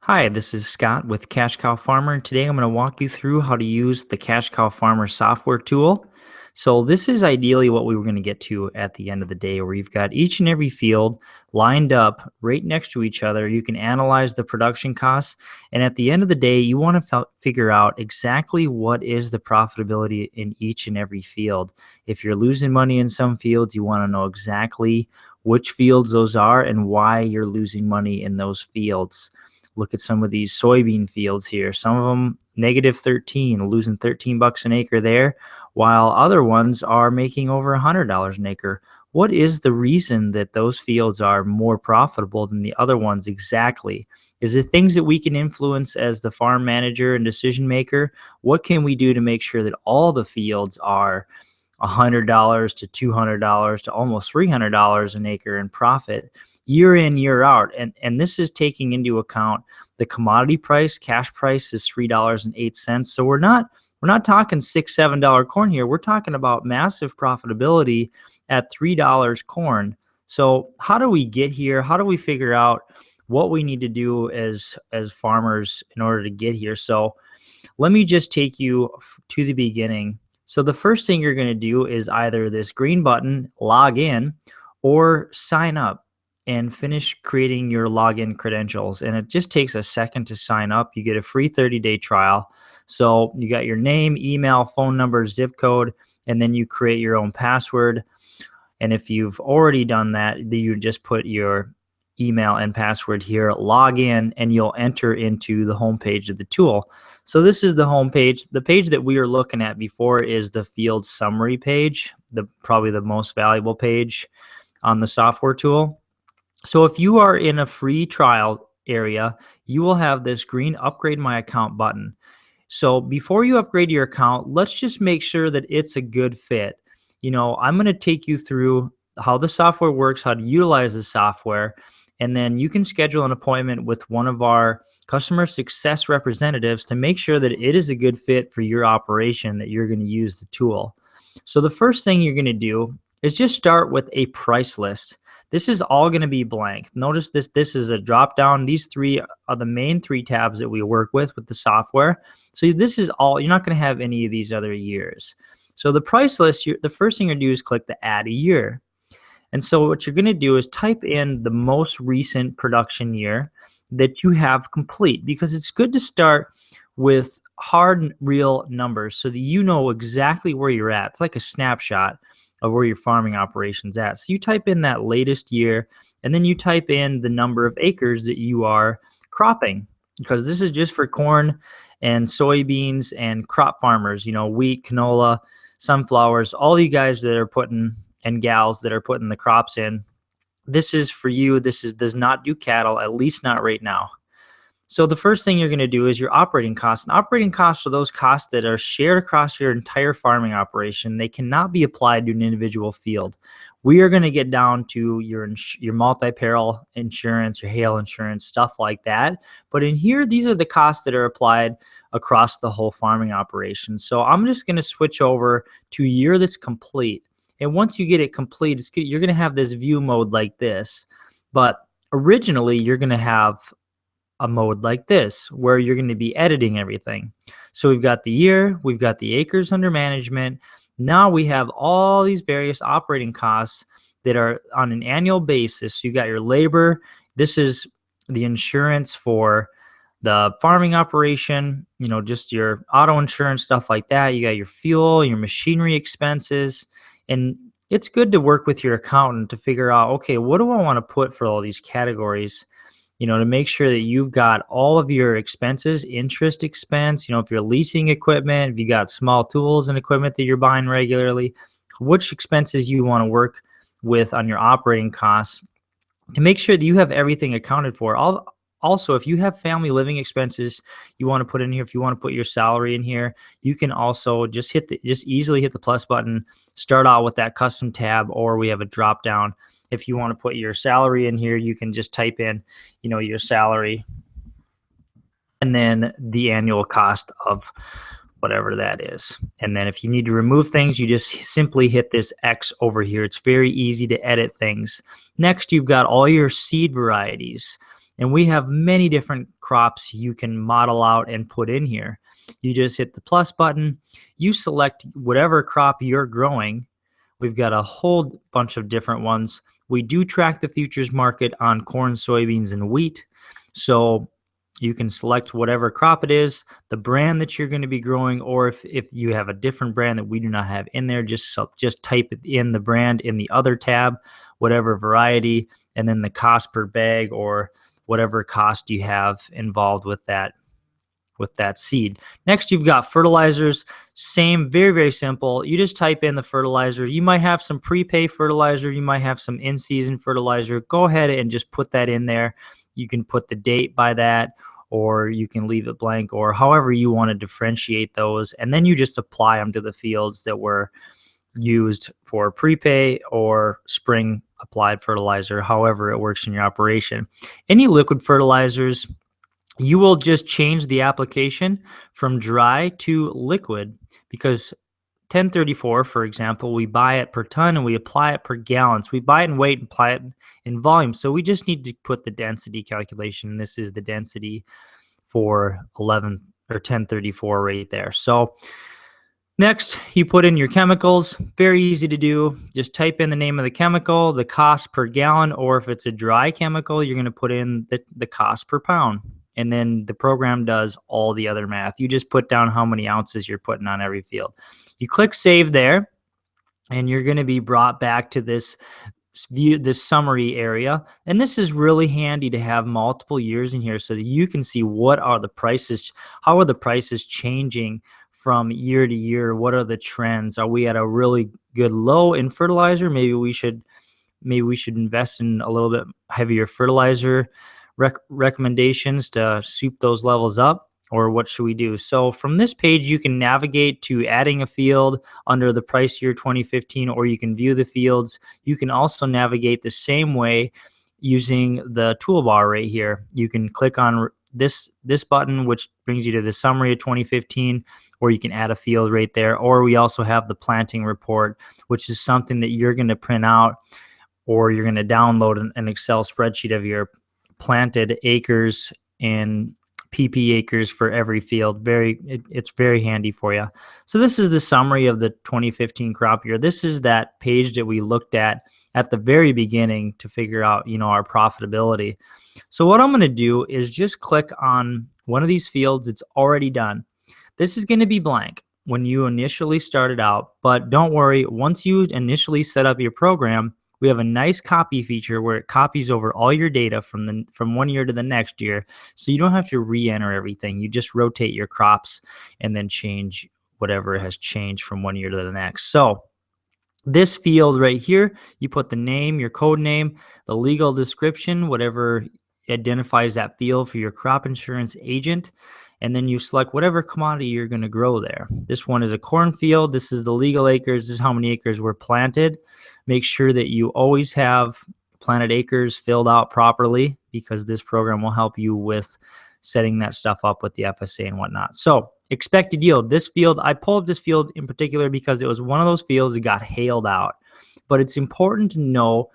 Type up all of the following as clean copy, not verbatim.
Hi, this is Scott with Cash Cow Farmer, and today I'm going to walk you through how to use the Cash Cow Farmer software tool. So this is ideally what we were going to get to at the end of the day, where you've got each and every field lined up right next to each other. You can analyze the production costs, and at the end of the day, you want to figure out exactly what is the profitability in each and every field. If you're losing money in some fields, you want to know exactly which fields those are and why you're losing money in those fields. Look at some of these soybean fields here. Some of them negative 13, losing 13 bucks an acre there, while other ones are making over $100 an acre. What is the reason that those fields are more profitable than the other ones exactly? Is it things that we can influence as the farm manager and decision maker? What can we do to make sure that all the fields are $100 to $200 to almost $300 an acre in profit year in, year out? And this is taking into account the commodity price. Cash price is $3.08. So we're not talking $6, $7 corn here. We're talking about massive profitability at $3 corn. So how do we get here? How do we figure out what we need to do as farmers in order to get here? So let me just take you to the beginning. So the first thing you're going to do is either this green button, log in, or sign up and finish creating your login credentials. And it just takes a second to sign up. You get a free 30-day trial. So you got your name, email, phone number, zip code, and then you create your own password. And if you've already done that, then you just put your email and password here, log in, and you'll enter into the homepage of the tool. So this is the homepage. The page that we were looking at before is the field summary page, probably the most valuable page on the software tool. So if you are in a free trial area, you will have this green upgrade my account button. So before you upgrade your account, let's just make sure that it's a good fit. I'm going to take you through how the software works, how to utilize the software, and then you can schedule an appointment with one of our customer success representatives to make sure that it is a good fit for your operation, that you're going to use the tool. So the first thing you're going to do is just start with a price list. This is all going to be blank. Notice this is a drop down. These three are the main three tabs that we work with the software. So this is all, you're not going to have any of these other years. So the price list, the first thing you're going to do is click the add a year. And so what you're going to do is type in the most recent production year that you have complete, because it's good to start with hard, real numbers so that you know exactly where you're at. It's like a snapshot of where your farming operation's at. So you type in that latest year, and then you type in the number of acres that you are cropping, because this is just for corn and soybeans and crop farmers, wheat, canola, sunflowers, all you guys that are putting and gals that are putting the crops in. This is for you. Does not do cattle, at least not right now. So the first thing you're going to do is your operating costs. And operating costs are those costs that are shared across your entire farming operation. They cannot be applied to an individual field. We are going to get down to your multi-peril insurance, your hail insurance, stuff like that. But in here, these are the costs that are applied across the whole farming operation. So I'm just going to switch over to a year that's complete. And once you get it complete, you're going to have this view mode like this. But originally, you're going to have a mode like this, where you're going to be editing everything. So we've got the year, we've got the acres under management. Now we have all these various operating costs that are on an annual basis. So you got your labor. This is the insurance for the farming operation, just your auto insurance, stuff like that. You got your fuel, your machinery expenses. And it's good to work with your accountant to figure out, okay, what do I want to put for all these categories? To make sure that you've got all of your expenses, interest expense, if you're leasing equipment, if you got small tools and equipment that you're buying regularly, which expenses you want to work with on your operating costs to make sure that you have everything accounted for. Also, if you have family living expenses you want to put in here, if you want to put your salary in here, you can also just easily hit the plus button, start out with that custom tab, or we have a drop down. If you want to put your salary in here, you can just type in, your salary and then the annual cost of whatever that is. And then if you need to remove things, you just simply hit this X over here. It's very easy to edit things. Next, you've got all your seed varieties. And we have many different crops you can model out and put in here. You just hit the plus button, you select whatever crop you're growing. We've got a whole bunch of different ones. We do track the futures market on corn, soybeans, and wheat. So you can select whatever crop it is, the brand that you're going to be growing, or if you have a different brand that we do not have in there, just type it in the brand in the other tab, whatever variety, and then the cost per bag or whatever cost you have involved with that seed. Next, you've got fertilizers. Same, very, very simple. You just type in the fertilizer. You might have some prepay fertilizer. You might have some in-season fertilizer. Go ahead and just put that in there. You can put the date by that, or you can leave it blank, or however you want to differentiate those. And then you just apply them to the fields that were used for prepay or spring applied fertilizer, however it works in your operation. Any liquid fertilizers, you will just change the application from dry to liquid, because 1034, for example, we buy it per ton and we apply it per gallon. So we buy it in weight and apply it in volume. So we just need to put the density calculation. This is the density for 11 or 1034 right there. So next, you put in your chemicals. Very easy to do. Just type in the name of the chemical, the cost per gallon, or if it's a dry chemical, you're going to put in the cost per pound. And then the program does all the other math. You just put down how many ounces you're putting on every field. You click save there, and you're going to be brought back to this view, this summary area. And this is really handy to have multiple years in here so that you can see what are the prices, how are the prices changing from year to year? What are the trends? Are we at a really good low in fertilizer? Maybe we should invest in a little bit heavier fertilizer recommendations to soup those levels up, or what should we do? So from this page, you can navigate to adding a field under the price year 2015, or you can view the fields. You can also navigate the same way using the toolbar right here. You can click on this button, which brings you to the summary of 2015, or you can add a field right there. Or we also have the planting report, which is something that you're going to print out, or you're going to download an Excel spreadsheet of your planted acres and PP acres for every field. It's very handy for you. So this is the summary of the 2015 crop year. This is that page that we looked at the very beginning to figure out, our profitability. So what I'm going to do is just click on one of these fields. It's already done. This is going to be blank when you initially started out, but don't worry. Once you initially set up your program, we have a nice copy feature where it copies over all your data from one year to the next year. So you don't have to re-enter everything. You just rotate your crops and then change whatever has changed from one year to the next. So this field right here, you put the name, your code name, the legal description, whatever identifies that field for your crop insurance agent. And then you select whatever commodity you're going to grow there. This one is a cornfield. This is the legal acres. This is how many acres were planted. Make sure that you always have planted acres filled out properly, because this program will help you with setting that stuff up with the FSA and whatnot. So expected yield. This field, I pulled up this field in particular because it was one of those fields that got hailed out. But it's important to know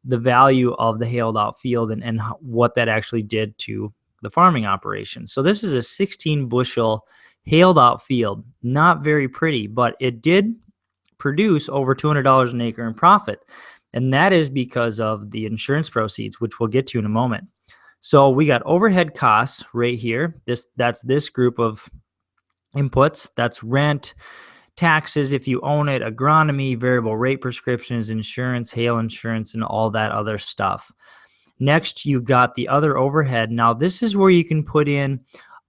the value of the hailed out field and what that actually did to the farming operation. So this is a 16 bushel hailed out field. Not very pretty, but it did produce over $200 an acre in profit. And that is because of the insurance proceeds, which we'll get to in a moment. So we got overhead costs right here. That's this group of inputs. That's rent, taxes if you own it, agronomy, variable rate prescriptions, insurance, hail insurance, and all that other stuff. Next, you've got the other overhead. Now, this is where you can put in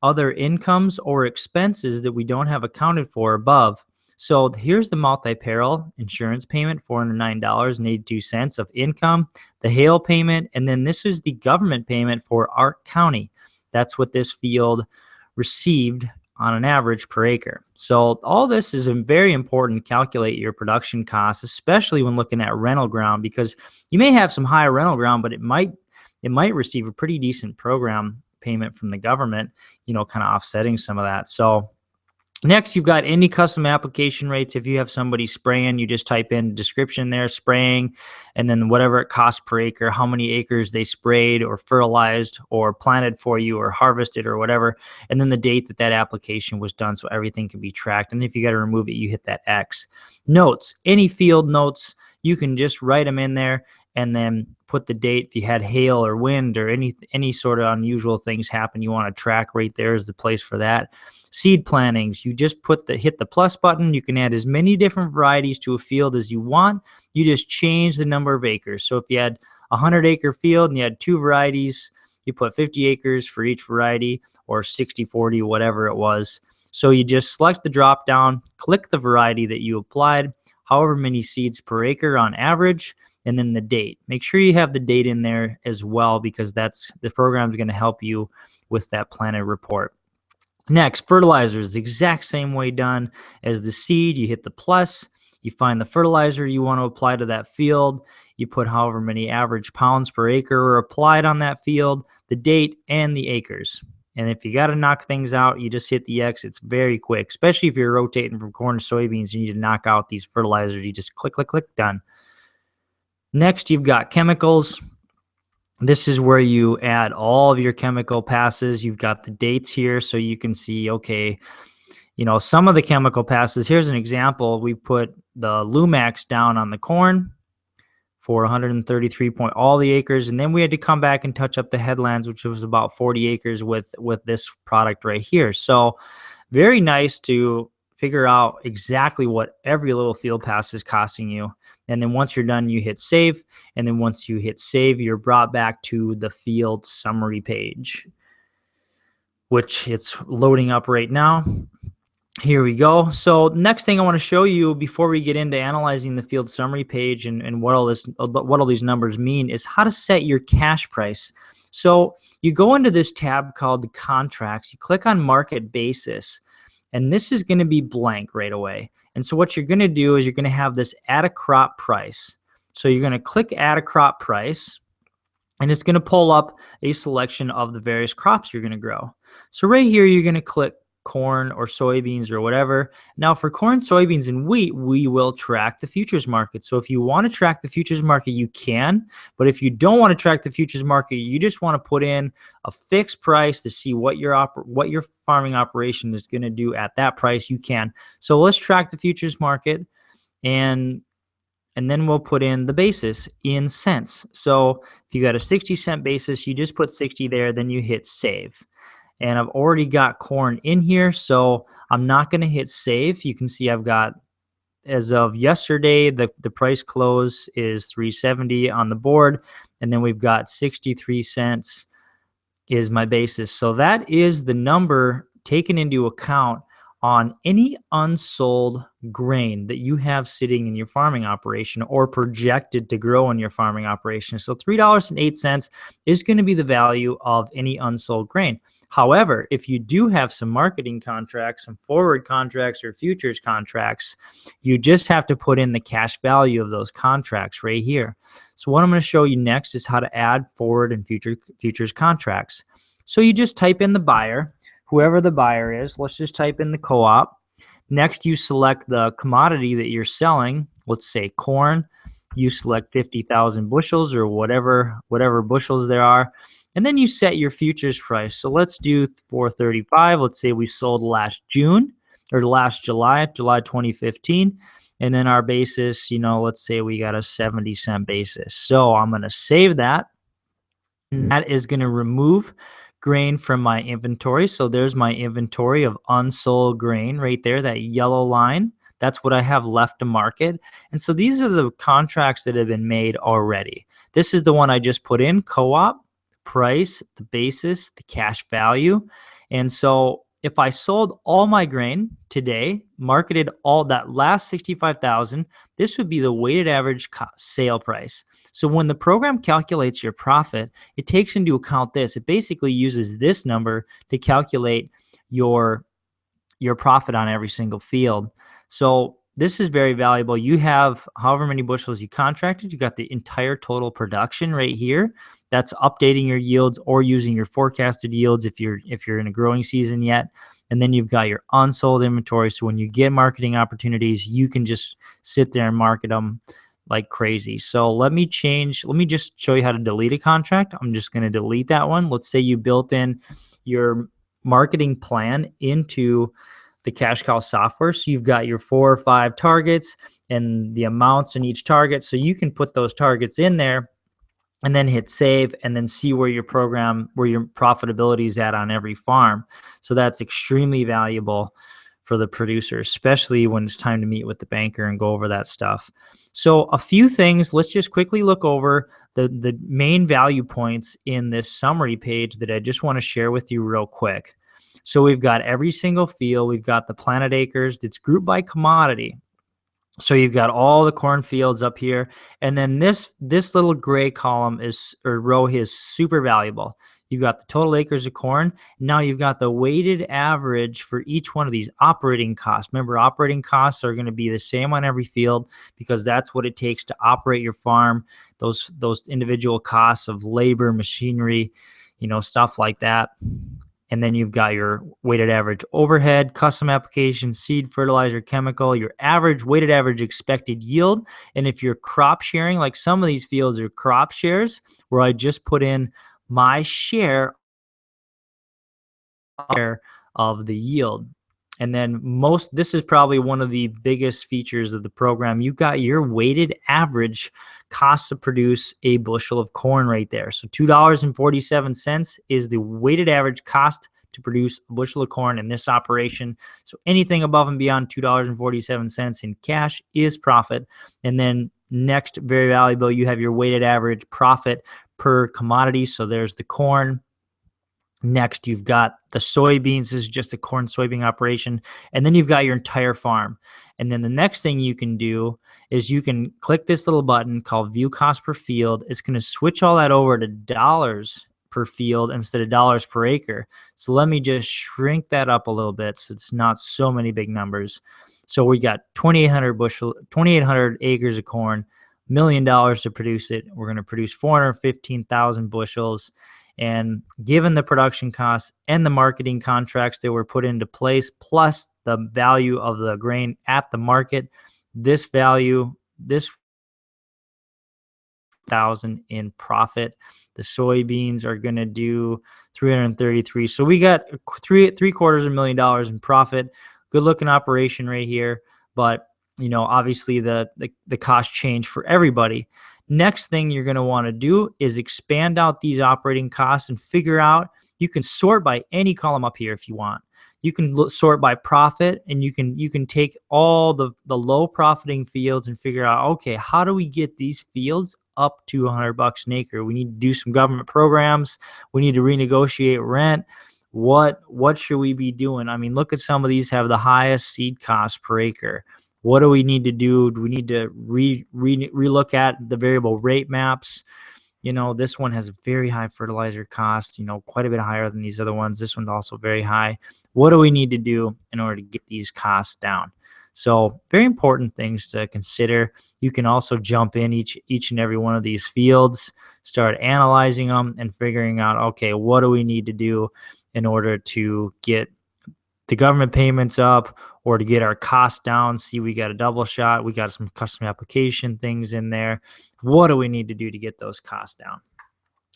other incomes or expenses that we don't have accounted for above. So here's the multi-peril insurance payment, $409.82 of income, the hail payment, and then this is the government payment for Ark County. That's what this field received on an average per acre. So all this is very important to calculate your production costs, especially when looking at rental ground, because you may have some higher rental ground, but it might receive a pretty decent program payment from the government, kind of offsetting some of that. So Next, you've got any custom application rates. If you have somebody spraying, you just type in description there, spraying, and then whatever it costs per acre, how many acres they sprayed or fertilized or planted for you or harvested or whatever, and then the date that that application was done so everything can be tracked. And if you got to remove it, you hit that X. Notes, any field notes, you can just write them in there and then put the date. If you had hail or wind or any sort of unusual things happen you want to track, right there is the place for that. Seed plantings, you just hit the plus button. You can add as many different varieties to a field as you want. You just change the number of acres. So if you had a 100-acre field and you had 2 varieties, you put 50 acres for each variety, or 60, 40, whatever it was. So you just select the drop down, click the variety that you applied, however many seeds per acre on average, and then the date. Make sure you have the date in there as well, because that's the program is going to help you with that planted report. Next, fertilizers, the exact same way done as the seed. You hit the plus, you find the fertilizer you want to apply to that field, you put however many average pounds per acre are applied on that field, the date, and the acres. And if you got to knock things out, you just hit the X. It's very quick, especially if you're rotating from corn to soybeans. You need to knock out these fertilizers. You just click, click, click, done. Next, you've got chemicals. This is where you add all of your chemical passes. You've got the dates here so you can see, okay, some of the chemical passes. Here's an example. We put the Lumax down on the corn for 133 point all the acres, and then we had to come back and touch up the headlands, which was about 40 acres with this product right here. So very nice to figure out exactly what every little field pass is costing you. And then once you're done, you hit save. And then once you hit save, you're brought back to the field summary page, which it's loading up right now. Here we go. So next thing I want to show you before we get into analyzing the field summary page and what all these numbers mean is how to set your cash price. So you go into this tab called the contracts, you click on market basis, and this is going to be blank right away. And so what you're going to do is you're going to have this add a crop price. So you're going to click add a crop price, and it's going to pull up a selection of the various crops you're going to grow. So right here, you're going to click corn or soybeans or whatever. Now for corn, soybeans, and wheat, we will track the futures market. So if you want to track the futures market, you can. But if you don't want to track the futures market, you just want to put in a fixed price to see what your farming operation is going to do at that price, you can. So let's track the futures market, and then we'll put in the basis in cents. So if you got a 60-cent basis, you just put 60 there, then you hit save. And I've already got corn in here, so I'm not going to hit save. You can see I've got, as of yesterday, the price close is $3.70 on the board, and then we've got 63 cents is my basis. So that is the number taken into account on any unsold grain that you have sitting in your farming operation or projected to grow in your farming operation. So $3.08 is going to be the value of any unsold grain. However, if you do have some marketing contracts, some forward contracts or futures contracts, you just have to put in the cash value of those contracts right here. So what I'm going to show you next is how to add forward and futures contracts. So you just type in the buyer, whoever the buyer is. Let's just type in the co-op. Next, you select the commodity that you're selling. Let's say corn. You select 50,000 bushels or whatever bushels there are. And then you set your futures price. So let's do 435. Let's say we sold last June or last July 2015. And then our basis, let's say we got a 70-cent basis. So I'm going to save that. And that is going to remove grain from my inventory. So there's my inventory of unsold grain right there, that yellow line. That's what I have left to market. And so these are the contracts that have been made already. This is the one I just put in, co-op, price, the basis, the cash value. And so if I sold all my grain today, marketed all that last 65,000, this would be the weighted average sale price. So when the program calculates your profit, it takes into account this. It basically uses this number to calculate your profit on every single field. So this is very valuable. You have however many bushels you contracted, you got the entire total production right here. That's updating your yields or using your forecasted yields if you're in a growing season yet. And then you've got your unsold inventory. So when you get marketing opportunities, you can just sit there and market them like crazy. So let me just show you how to delete a contract. I'm just going to delete that one. Let's say you built in your marketing plan into the Cash Cow software. So you've got your 4 or 5 targets and the amounts in each target. So you can put those targets in there and then hit save and then see where your profitability is at on every farm. So that's extremely valuable for the producer, especially when it's time to meet with the banker and go over that stuff. So a few things, let's just quickly look over the main value points in this summary page that I just want to share with you real quick. So we've got every single field, we've got the planted acres, it's grouped by commodity. So you've got all the corn fields up here, and then this little gray column or row is super valuable. You've got the total acres of corn. Now you've got the weighted average for each one of these operating costs. Remember, operating costs are going to be the same on every field because that's what it takes to operate your farm. Those individual costs of labor, machinery, stuff like that. And then you've got your weighted average overhead, custom application, seed, fertilizer, chemical, your weighted average expected yield. And if you're crop sharing, like some of these fields are crop shares, where I just put in my share of the yield. And then this is probably one of the biggest features of the program. You've got your weighted average cost to produce a bushel of corn right there. So $2.47 is the weighted average cost to produce a bushel of corn in this operation. So anything above and beyond $2.47 in cash is profit. And then next, very valuable, you have your weighted average profit per commodity. So there's the corn. Next, you've got the soybeans. This is just a corn soybean operation. And then you've got your entire farm. And then the next thing you can do is you can click this little button called View Cost Per Field. It's going to switch all that over to dollars per field instead of dollars per acre. So let me just shrink that up a little bit so it's not so many big numbers. So we got 2,800 acres of corn, $1 million to produce it. We're going to produce 415,000 bushels. And given the production costs and the marketing contracts that were put into place, plus the value of the grain at the market, this 1,000 in profit. The soybeans are going to do 333. So we got $750,000 in profit. Good looking operation right here. But obviously the cost change for everybody. Next thing you're going to want to do is expand out these operating costs and figure out, you can sort by any column up here if you want. You can sort by profit, and you can take all the low profiting fields and figure out, okay, how do we get these fields up to $100 an acre? We need to do some government programs. We need to renegotiate rent. What should we be doing? I mean, look at some of these have the highest seed cost per acre. What do we need to do? Do we need to relook at the variable rate maps? This one has a very high fertilizer cost, quite a bit higher than these other ones. This one's also very high. What do we need to do in order to get these costs down? So very important things to consider. You can also jump in each and every one of these fields, start analyzing them and figuring out, okay, what do we need to do in order to get the government payments up or to get our costs down. See, we got a double shot. We got some custom application things in there. What do we need to do to get those costs down?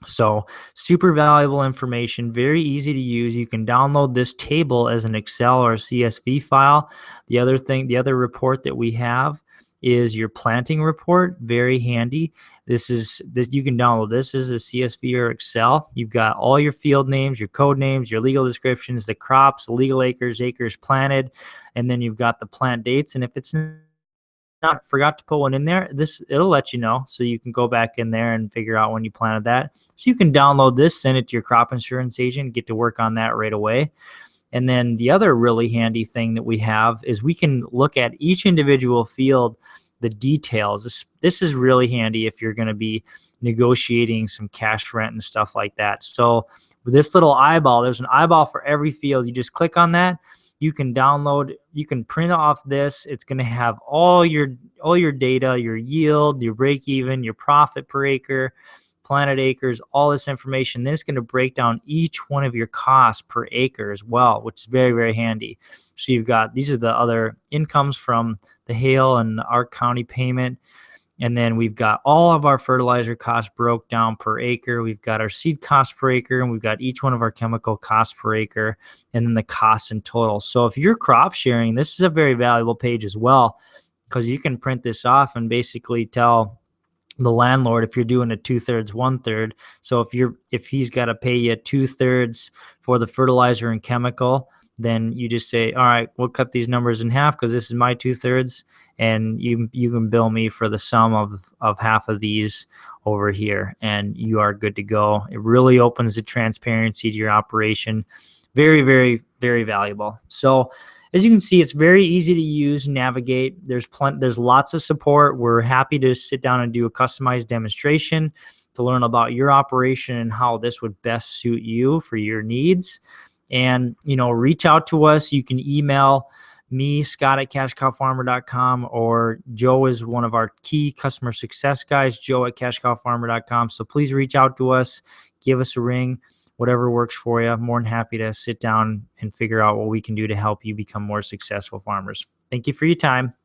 So super valuable information, very easy to use. You can download this table as an Excel or a CSV file. The other report that we have is your planting report. Very handy. This you can download this as a CSV or Excel. You've got all your field names, your code names, your legal descriptions, the crops, the legal acres planted, and then you've got the plant dates. And if it's not forgot to put one in there, it'll let you know, so you can go back in there and figure out when you planted that. So you can download this, send it to your crop insurance agent, get to work on that right away. And then the other really handy thing that we have is we can look at each individual field, the details. This is really handy if you're going to be negotiating some cash rent and stuff like that. So with this little eyeball, there's an eyeball for every field. You just click on that. You can download, you can print off this. It's going to have all your data, your yield, your break even, your profit per acre, planted acres, all this information. Then it's going to break down each one of your costs per acre as well, which is very, very handy. So you've got, these are the other incomes from the hail and the Ark County payment. And then we've got all of our fertilizer costs broke down per acre. We've got our seed cost per acre, and we've got each one of our chemical costs per acre, and then the costs in total. So if you're crop sharing, this is a very valuable page as well, because you can print this off and basically tell the landlord if you're doing a 2/3, 1/3. So if he's got to pay you 2/3 for the fertilizer and chemical, then you just say, all right, we'll cut these numbers in half because this is my 2/3, and you can bill me for the sum of half of these over here, and you are good to go. It really opens the transparency to your operation. Very, very, very valuable. So as you can see, it's very easy to use, navigate. There's lots of support. We're happy to sit down and do a customized demonstration to learn about your operation and how this would best suit you for your needs. And, reach out to us. You can email me, Scott@cashcowfarmer.com, or Joe is one of our key customer success guys, Joe@cashcowfarmer.com. So please reach out to us, give us a ring, whatever works for you. I'm more than happy to sit down and figure out what we can do to help you become more successful farmers. Thank you for your time.